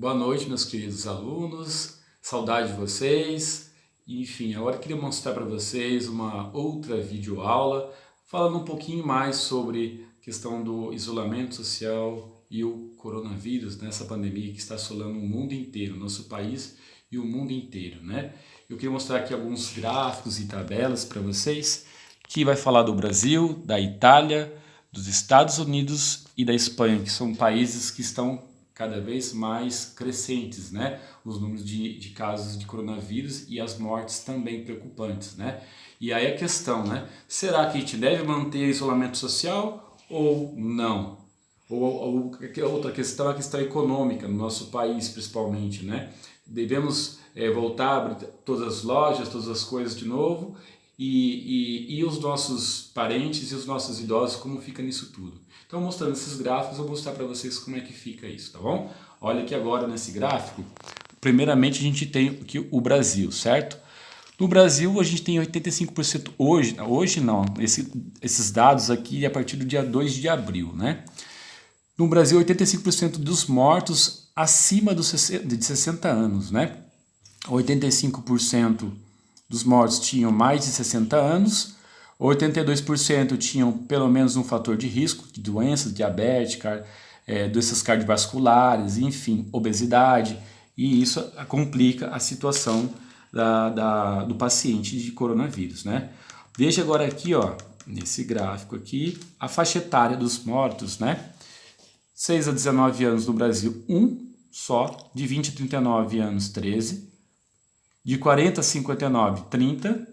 Boa noite, meus queridos alunos, saudade de vocês. Enfim, agora eu queria mostrar para vocês uma outra videoaula falando um pouquinho mais sobre a questão do isolamento social e o coronavírus, nessa pandemia que está assolando o mundo inteiro, nosso país e o mundo inteiro, né? Eu queria mostrar aqui alguns gráficos e tabelas para vocês que vai falar do Brasil, da Itália, dos Estados Unidos e da Espanha, que são países que estão cada vez mais crescentes, né? Os números de casos de coronavírus e as mortes também preocupantes, né? E aí a questão, né? Será que a gente deve manter isolamento social ou não? Ou outra questão é a questão econômica no nosso país, principalmente, né? Devemos voltar a abrir todas as lojas, todas as coisas de novo e os nossos parentes e os nossos idosos, como fica nisso tudo. Então, mostrando esses gráficos, eu vou mostrar para vocês como é que fica isso, tá bom? Olha aqui agora nesse gráfico, primeiramente a gente tem aqui o Brasil, certo? No Brasil, a gente tem 85% hoje não, esses dados aqui a partir do dia 2 de abril, né? No Brasil, 85% dos mortos acima de 60 anos, né? 85% dos mortos tinham mais de 60 anos, 82% tinham pelo menos um fator de risco de doenças, diabetes, doenças cardiovasculares, enfim, obesidade, e isso complica a situação do paciente de coronavírus, né? Veja agora aqui, ó, nesse gráfico aqui, a faixa etária dos mortos, né? 6 a 19 anos no Brasil, 1 só, de 20 a 39 anos, 13, de 40 a 59, 30,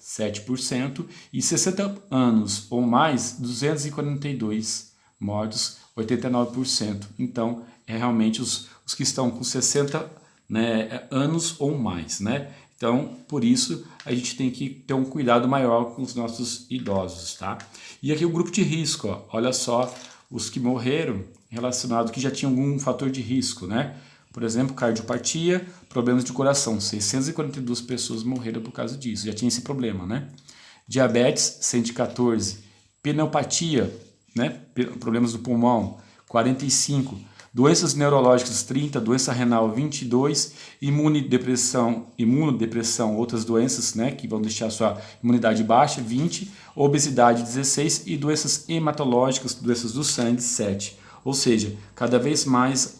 7%, e 60 anos ou mais, 242 mortos, 89%. Então, é realmente os que estão com 60, né, anos ou mais, né? Então, por isso, a gente tem que ter um cuidado maior com os nossos idosos, tá? E aqui o grupo de risco, ó, olha só, os que morreram relacionados, que já tinham algum fator de risco, né? Por exemplo, cardiopatia, problemas de coração, 642 pessoas morreram por causa disso, já tinha esse problema, né? Diabetes, 114. Pneumopatia, né? Problemas do pulmão, 45. Doenças neurológicas, 30. Doença renal, 22. Imunodepressão, outras doenças, né? Que vão deixar a sua imunidade baixa, 20. Obesidade, 16. E doenças hematológicas, doenças do sangue, 7. Ou seja, cada vez mais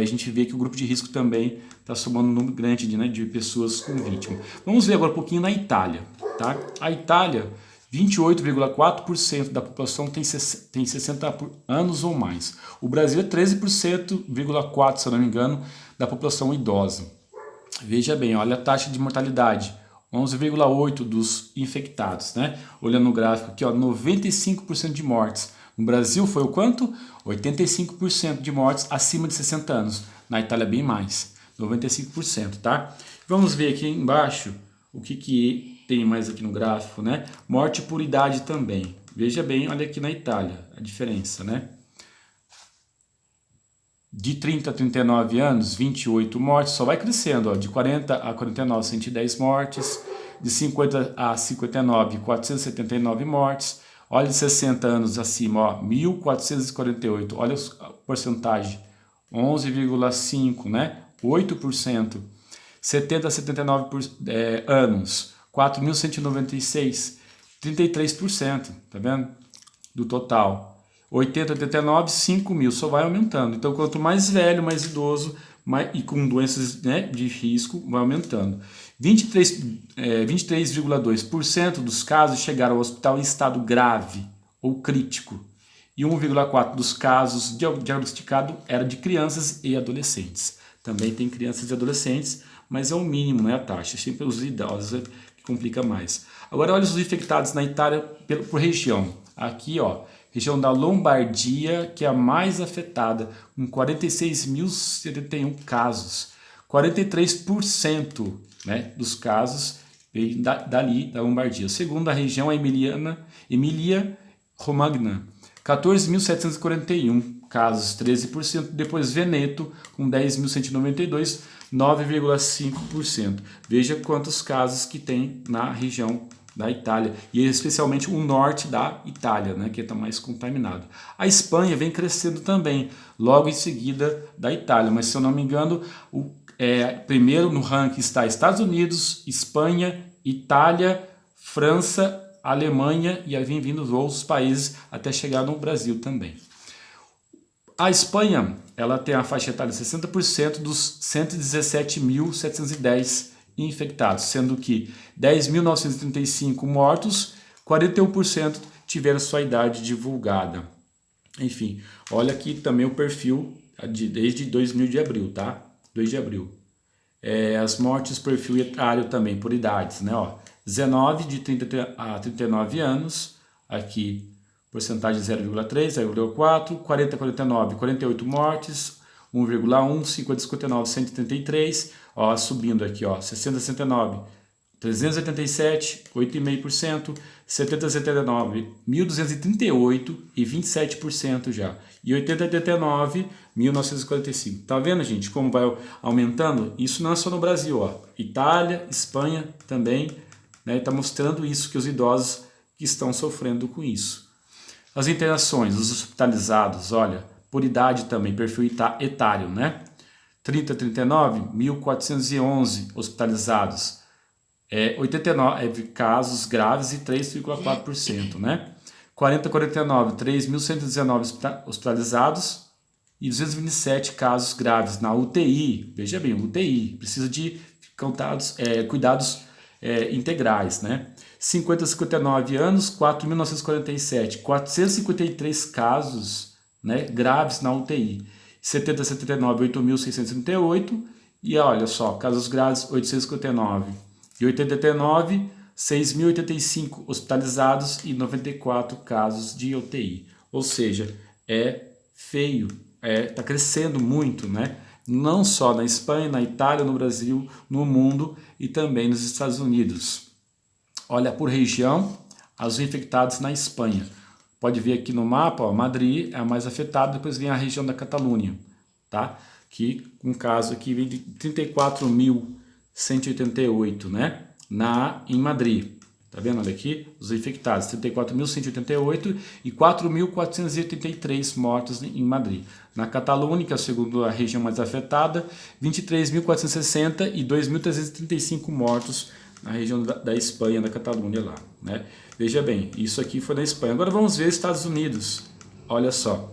a gente vê que o grupo de risco também está somando um número grande de pessoas com vítima. Vamos ver agora um pouquinho na Itália. Tá? A Itália, 28,4% da população tem 60 anos ou mais. O Brasil é 13,4%, se eu não me engano, da população idosa. Veja bem, olha a taxa de mortalidade, 11,8% dos infectados. Né? Olhando no gráfico aqui, ó, 95% de mortes. No Brasil foi o quanto? 85% de mortes acima de 60 anos. Na Itália bem mais, 95%, tá? Vamos ver aqui embaixo o que tem mais aqui no gráfico, né? Morte por idade também. Veja bem, olha aqui na Itália a diferença, né? De 30 a 39 anos, 28 mortes, só vai crescendo, ó. De 40 a 49, 110 mortes. De 50 a 59, 479 mortes. Olha, de 60 anos acima, ó, 1.448. Olha a porcentagem, 11,5%, né? 8%. 70 a 79 anos, 4.196, 33%, tá vendo? Do total. 80 a 89, 5 mil, só vai aumentando. Então, quanto mais velho, mais idoso, e com doenças, né, de risco, vai aumentando. 23,2% dos casos chegaram ao hospital em estado grave ou crítico. E 1,4% dos casos diagnosticados eram de crianças e adolescentes. Também tem crianças e adolescentes, mas é o mínimo, né, a taxa. Sempre os idosos que complica mais. Agora, olha os infectados na Itália por região. Aqui, ó, região da Lombardia, que é a mais afetada, com 46.071 casos. 43%, né, dos casos veio dali, da Lombardia. Segunda região, a Emília-Romagna, 14.741 casos, 13%. Depois Veneto, com 10.192, 9,5%. Veja quantos casos que tem na região da Itália, e especialmente o norte da Itália, né, que está mais contaminado. A Espanha vem crescendo também, logo em seguida da Itália, mas se eu não me engano, primeiro no ranking está Estados Unidos, Espanha, Itália, França, Alemanha, e aí vem vindo outros países até chegar no Brasil também. A Espanha, ela tem a faixa etária de 60% dos 117.710 infectados, sendo que 10.935 mortos, 41% tiveram sua idade divulgada. Enfim, olha aqui também o perfil desde 2000 de abril, tá? 2 de abril. As mortes, perfil etário também, por idades, né? 19 de 30 a 39 anos, aqui porcentagem 0,3, 0,4, 40 a 49, 48 mortes, 1,1, 50 a 59, 133, subindo aqui, 60 a 69, 387, 8,5%, 70 a 79, 1.238 e 27% já. E 80 a 89, 1.945. Tá vendo, gente, como vai aumentando? Isso não é só no Brasil, Itália, Espanha também, né? Tá mostrando isso, que os idosos que estão sofrendo com isso. As internações, os hospitalizados, olha, por idade também, perfil etário, né? 30 a 39, 1.411 hospitalizados. 89 casos graves e 3,4%, né? 40 a 49, 3.119 hospitalizados e 227 casos graves na UTI. Veja bem, UTI precisa de cuidados integrais, né? 50 a 59 anos, 4.947, 453 casos, né, graves na UTI. 70 a 79, 8.638 e olha só, casos graves 859. E 89, 6.085 hospitalizados e 94 casos de UTI. Ou seja, é feio, está crescendo muito, né? Não só na Espanha, na Itália, no Brasil, no mundo e também nos Estados Unidos. Olha, por região, os infectados na Espanha. Pode ver aqui no mapa, Madrid é a mais afetada, depois vem a região da Catalunha, tá? Que um caso aqui vem de 34.188, né? Em Madrid. Tá vendo? Olha aqui, os infectados, 34.188 e 4.483 mortos em Madrid. Na Catalunha, que é a segunda região mais afetada, 23.460 e 2.335 mortos na região da Espanha, da Catalunha lá, né? Veja bem, isso aqui foi na Espanha. Agora vamos ver Estados Unidos. Olha só,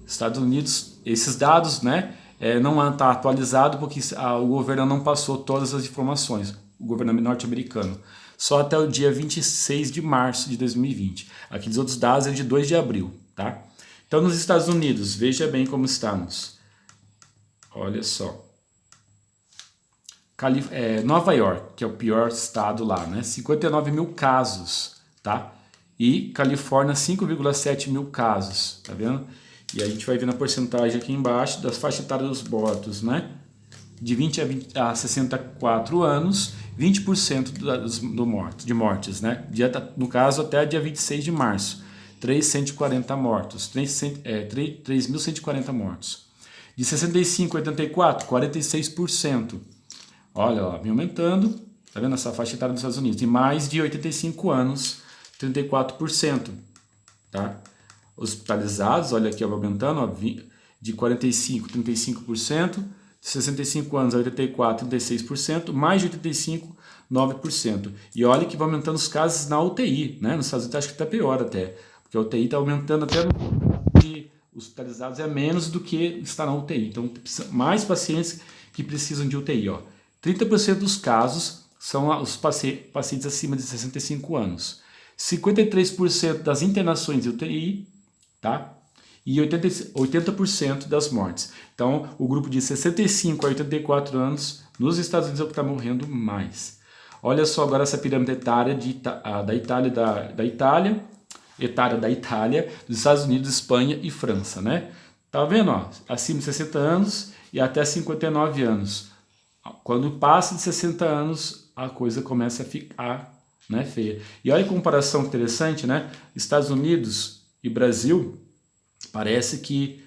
Estados Unidos, esses dados, né, não está atualizado porque o governo não passou todas as informações, o governo norte-americano, só até o dia 26 de março de 2020. Aqui os outros dados é de 2 de abril, tá? Então nos Estados Unidos, veja bem como estamos. Olha só. Nova York, que é o pior estado lá, né? 59 mil casos, tá? E Califórnia, 5,7 mil casos, tá vendo? E a gente vai vendo a porcentagem aqui embaixo das faixas etárias dos mortos, né? De 20 a 64 anos, 20% de mortes, né? No caso, até dia 26 de março, 3.140 mortos, 3.140 mortos. De 65 a 84, 46%. Olha lá, vem aumentando, tá vendo essa faixa etária dos Estados Unidos? De mais de 85 anos, 34%, tá? Hospitalizados, olha aqui, vai aumentando, de 45, 35%, de 65 anos a 84, 36%, mais de 85, 9%. E olha que vai aumentando os casos na UTI, né? Nos Estados Unidos acho que está pior até, porque a UTI está aumentando até no de hospitalizados é menos do que está na UTI. Então, mais pacientes que precisam de UTI, 30% dos casos são os pacientes acima de 65 anos. 53% das internações de UTI, tá? E 80% das mortes. Então, o grupo de 65 a 84 anos nos Estados Unidos é o que está morrendo mais. Olha só agora essa pirâmide etária da Itália, dos Estados Unidos, Espanha e França, né? Tá vendo, acima de 60 anos e até 59 anos. Quando passa de 60 anos, a coisa começa a ficar, né, feia. E olha a comparação interessante, né? Estados Unidos e Brasil, parece que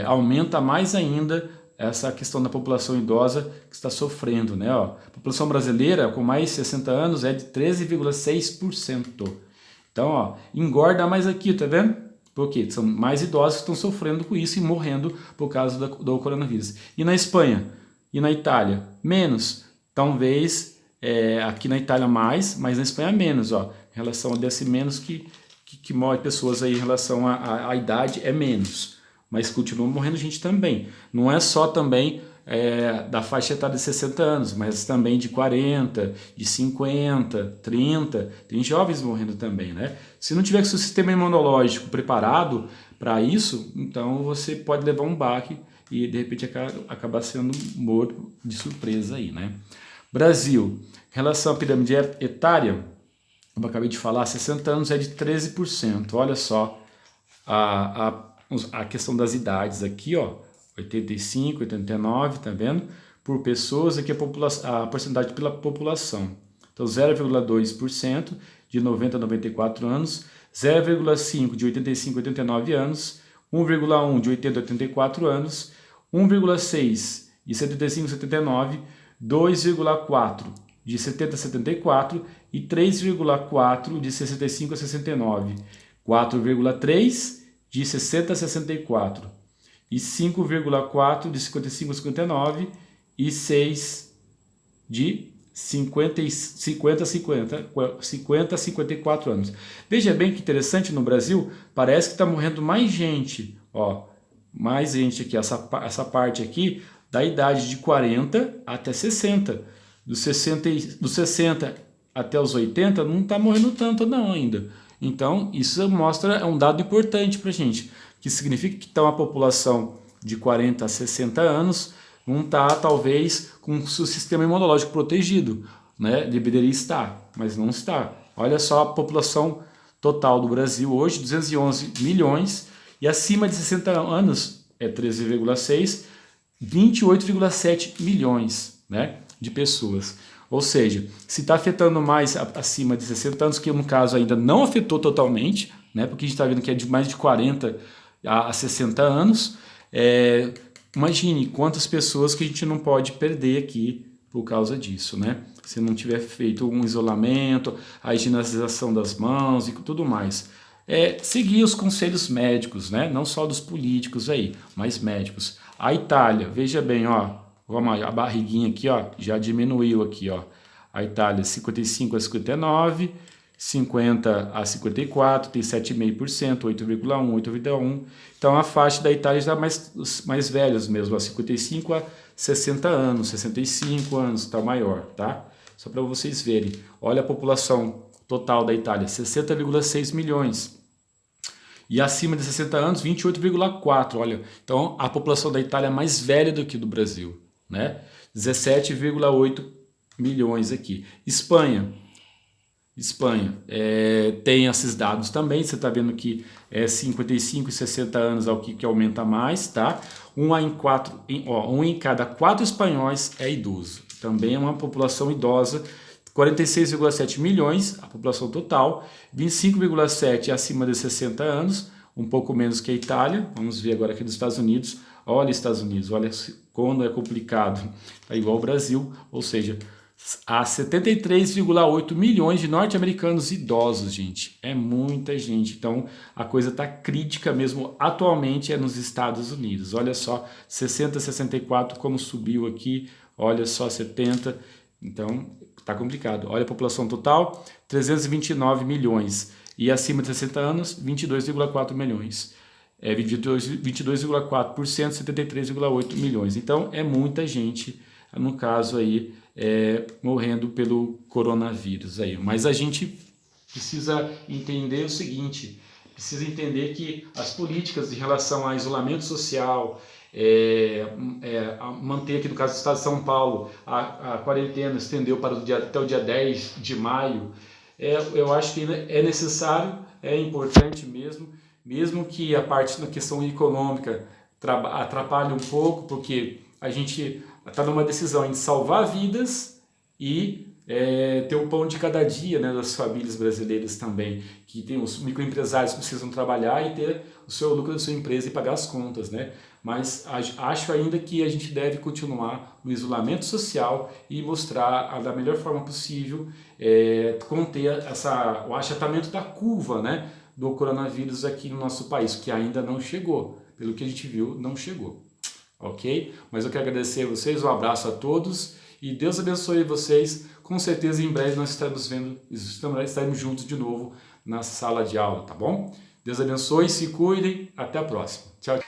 aumenta mais ainda essa questão da população idosa que está sofrendo, né? Ó, a população brasileira com mais de 60 anos é de 13,6%. Então, ó, engorda mais aqui, tá vendo? Porque são mais idosos que estão sofrendo com isso e morrendo por causa do coronavírus. E na Espanha? E na Itália? Menos. Talvez aqui na Itália mais, mas na Espanha menos, ó. Em relação a desse menos que morre pessoas aí em relação à idade é menos. Mas continua morrendo gente também. Não é só também da faixa etária de 60 anos, mas também de 40, de 50, 30. Tem jovens morrendo também, né? Se não tiver seu sistema imunológico preparado para isso, então você pode levar um baque e de repente acabar sendo morto de surpresa aí, né? Brasil, em relação à pirâmide etária, como eu acabei de falar, 60 anos é de 13%. Olha só a questão das idades aqui, ó, 85, 89, tá vendo? Por pessoas, aqui a porcentagem pela população. Então, 0,2% de 90 a 94 anos, 0,5% de 85 a 89 anos, 1,1% de 80 a 84 anos, 1,6% de 75 a 79, 2,4% de 70 a 74 e 3,4% de 65 a 69, 4,3% de 60 a 64 e 5,4% de 55 a 59 e 6% de 50 a 54 anos. Veja bem que interessante, no Brasil parece que está morrendo mais gente, ó, mais gente aqui, essa parte aqui da idade de 40 até 60, dos 60 até os 80 não está morrendo tanto não ainda. Então isso mostra, é um dado importante para a gente, que significa que então a população de 40 a 60 anos não está talvez com o seu sistema imunológico protegido, né? Deveria estar, mas não está. Olha só a população total do Brasil hoje, 211 milhões, e acima de 60 anos é 13,6, 28,7 milhões, né, de pessoas. Ou seja, se está afetando mais acima de 60 anos, que no caso ainda não afetou totalmente, né, porque a gente está vendo que é de mais de 40 a 60 anos, imagine quantas pessoas que a gente não pode perder aqui por causa disso, né? Se não tiver feito um isolamento, a higienização das mãos e tudo mais. Seguir os conselhos médicos, né? Não só dos políticos aí, mas médicos. A Itália, veja bem, ó, a barriguinha aqui, ó, já diminuiu aqui, ó. A Itália 55 a 59, 50 a 54, tem 7,5%, 8,1, 8,1. Então a faixa da Itália já mais velhos mesmo, ó, 55 a 60 anos, 65 anos, está maior, tá? Só para vocês verem. Olha a população total da Itália, 60,6 milhões. E acima de 60 anos, 28,4. Olha, então a população da Itália é mais velha do que do Brasil, né? 17,8 milhões aqui. Espanha tem esses dados também. Você está vendo que 55 e 60 anos é o que aumenta mais, tá? Um em cada 4 espanhóis é idoso. Também é uma população idosa. 46,7 milhões, a população total, 25,7 acima de 60 anos, um pouco menos que a Itália. Vamos ver agora aqui dos Estados Unidos. Olha Estados Unidos, olha quando é complicado. É igual ao Brasil, ou seja, há 73,8 milhões de norte-americanos idosos, gente. É muita gente. Então, a coisa está crítica mesmo. Atualmente nos Estados Unidos. Olha só, 60, 64, como subiu aqui. Olha só, 70. Então, está complicado. Olha a população total, 329 milhões. E acima de 60 anos, 22,4 milhões. 22,4%, 73,8 milhões. Então, é muita gente, no caso aí, morrendo pelo coronavírus aí. Mas a gente precisa entender o seguinte, precisa entender que as políticas em relação a isolamento social, manter aqui no caso do estado de São Paulo, a quarentena estendeu para até o dia 10 de maio, eu acho que é necessário, é importante mesmo que a parte da questão econômica atrapalhe um pouco, porque a gente está numa decisão de salvar vidas e ter o pão de cada dia, né, das famílias brasileiras também, que tem os microempresários que precisam trabalhar e ter o seu lucro da sua empresa e pagar as contas, né? mas acho ainda que a gente deve continuar no isolamento social e mostrar da melhor forma possível conter o achatamento da curva, né, do coronavírus aqui no nosso país, que ainda não chegou. Pelo que a gente viu, não chegou. Ok? Mas eu quero agradecer a vocês, um abraço a todos e Deus abençoe vocês. Com certeza em breve nós estaremos juntos de novo na sala de aula, tá bom? Deus abençoe, se cuidem, até a próxima. Tchau.